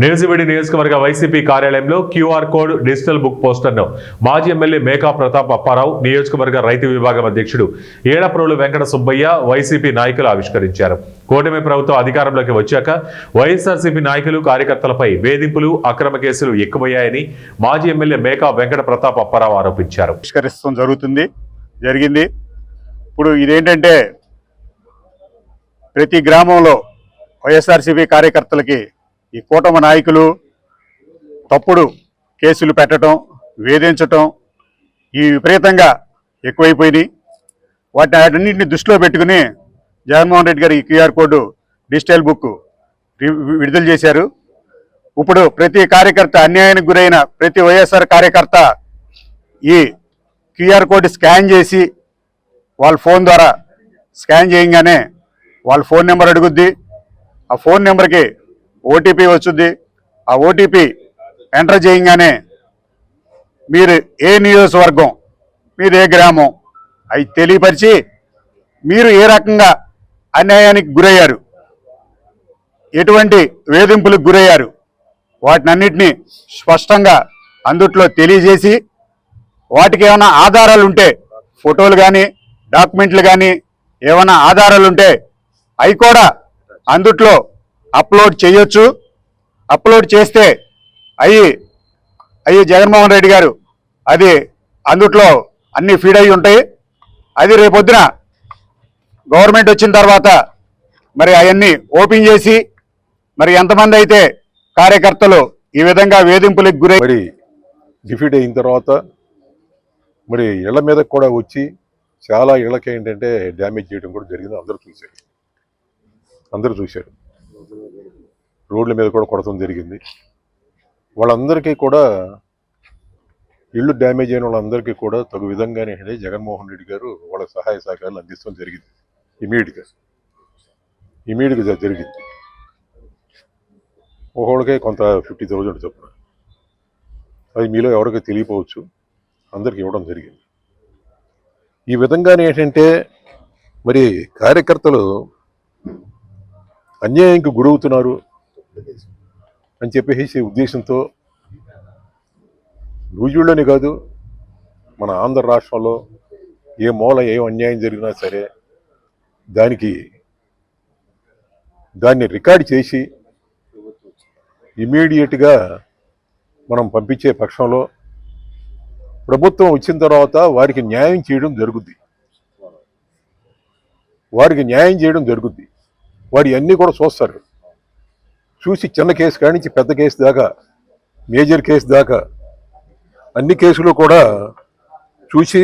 నిజవిడి నియోజకవర్గ వైసీపీ కార్యాలయంలో QR code digital book పోస్టర్ను మాజీ ఎమ్మెల్యే మేకా ప్రతాప్ అప్పారావు, నియోజకవర్గ రైతు విభాగం అధ్యక్షుడు ఏడప్రోలు వెంకట సుబ్బయ్య, వైసీపీ నాయకులు ఆవిష్కరించారు. కూటమి ప్రభుత్వం అధికారంలోకి వచ్చాక వైఎస్ఆర్సీపీ నాయకులు, కార్యకర్తలపై వేధింపులు, అక్రమ కేసులు ఎక్కువయ్యాయని మాజీ ఎమ్మెల్యే మేకా వెంకట ప్రతాప్ అప్పారావు ఆరోపించారు. జరిగింది. ఇప్పుడు ఇదేంటంటే ప్రతి గ్రామంలో వైఎస్ఆర్సీపీ కార్యకర్తలకి ఈ కూటమి నాయకులు తప్పుడు కేసులు పెట్టడం, వేధించటం ఈ విపరీతంగా ఎక్కువైపోయినాయి. వాటిని దృష్టిలో పెట్టుకుని జగన్మోహన్ రెడ్డి గారు ఈ క్యూఆర్ కోడ్ డిజిటల్ బుక్ విడుదల చేశారు. ఇప్పుడు ప్రతి కార్యకర్త, అన్యాయానికి గురైన ప్రతి వైఎస్ఆర్ కార్యకర్త ఈ క్యూఆర్ కోడ్ స్కాన్ చేసి వాళ్ళ ఫోన్ ద్వారా స్కాన్ చేయగానే వాళ్ళ ఫోన్ నెంబర్ అడుగుద్ది. ఆ ఫోన్ నెంబర్కి ఓటీపీ వచ్చుద్ది. ఆ ఓటీపీ ఎంటర్ చేయగానే మీరు ఏ నియోజకవర్గం, మీరు ఏ గ్రామం అవి తెలియపరిచి మీరు ఏ రకంగా అన్యాయానికి గురయ్యారు, ఎటువంటి వేధింపులకు గురయ్యారు, వాటినన్నిటినీ స్పష్టంగా అందుట్లో తెలియజేసి వాటికి ఏమైనా ఆధారాలు ఉంటే, ఫోటోలు కానీ డాక్యుమెంట్లు కానీ ఏమైనా ఆధారాలు ఉంటే అవి కూడా అందుట్లో అప్లోడ్ చేయొచ్చు. అప్లోడ్ చేస్తే అవి జగన్మోహన్ రెడ్డి గారు అది అందుట్లో అన్ని ఫీడ్ అయి ఉంటాయి. అది రేపొద్దున గవర్నమెంట్ వచ్చిన తర్వాత మరి అవన్నీ ఓపెన్ చేసి మరి ఎంతమంది అయితే కార్యకర్తలు ఈ విధంగా వేధింపులకు గురై మరి డిఫీట్ అయిన తర్వాత మరి ఇళ్ల మీద కూడా వచ్చి చాలా ఇళ్లకి ఏంటంటే డ్యామేజ్ చేయడం కూడా జరిగింది. అందరూ చూశారు. రోడ్ల మీద కూడా కొడతం జరిగింది. వాళ్ళందరికీ కూడా ఇళ్ళు డ్యామేజ్ అయిన వాళ్ళందరికీ కూడా తగు విధంగానే జగన్మోహన్ రెడ్డి గారు వాళ్ళ సహాయ సహకారాలు అందిస్తాం జరిగింది. ఇమీడియట్గా జరిగింది. ఒకళ్ళకే కొంత 50,000 చొప్పున, అది మీలో ఎవరికీ తెలియపోవచ్చు, అందరికి ఇవ్వడం జరిగింది. ఈ విధంగానే ఏంటంటే మరి కార్యకర్తలు అన్యాయంకి గురవుతున్నారు అని చెప్పేసి ఉద్దేశంతో నూజివీడులోనే కాదు, మన ఆంధ్ర రాష్ట్రంలో ఏ మూల ఏ అన్యాయం జరిగినా సరే దాన్ని రికార్డ్ చేసి ఇమీడియట్గా మనం పంపించే పక్షంలో ప్రభుత్వం వచ్చిన తర్వాత వారికి న్యాయం చేయడం జరుగుద్ది. వాడి అన్నీ కూడా చూస్తారు. చూసి చిన్న కేసు కాడి నుంచి పెద్ద కేసు దాకా, మేజర్ కేసు దాకా అన్ని కేసులు కూడా చూసి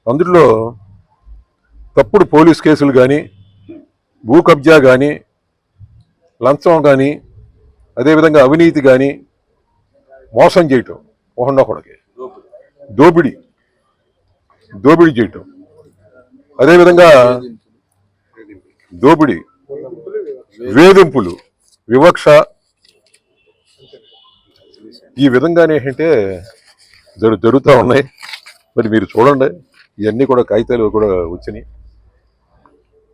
అందులో తప్పుడు పోలీస్ కేసులు కానీ, భూ కబ్జా కానీ, లంచం కానీ, అదేవిధంగా అవినీతి కానీ, మోసం చేయటం, ఒకడికి దోపిడీ చేయటం, అదేవిధంగా వేధింపులు, వివక్ష, ఈ విధంగానే ఏంటంటే జరుగుతూ ఉన్నాయి. మరి మీరు చూడండి, ఇవన్నీ కూడా కాగితాలు కూడా వచ్చినాయి.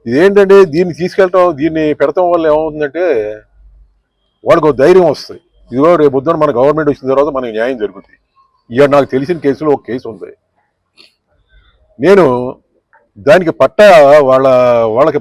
ఇదేంటంటే దీన్ని దీన్ని పెడతాం వల్ల ఏమవుతుందంటే వాడికి ఒక ధైర్యం వస్తుంది. ఇదిగో రేపు పొద్దున మన గవర్నమెంట్ వచ్చిన తర్వాత మనకి న్యాయం జరుగుతుంది. ఇక నాకు తెలిసిన కేసులో ఒక కేసు ఉంది. నేను దానికి వాళ్ళకి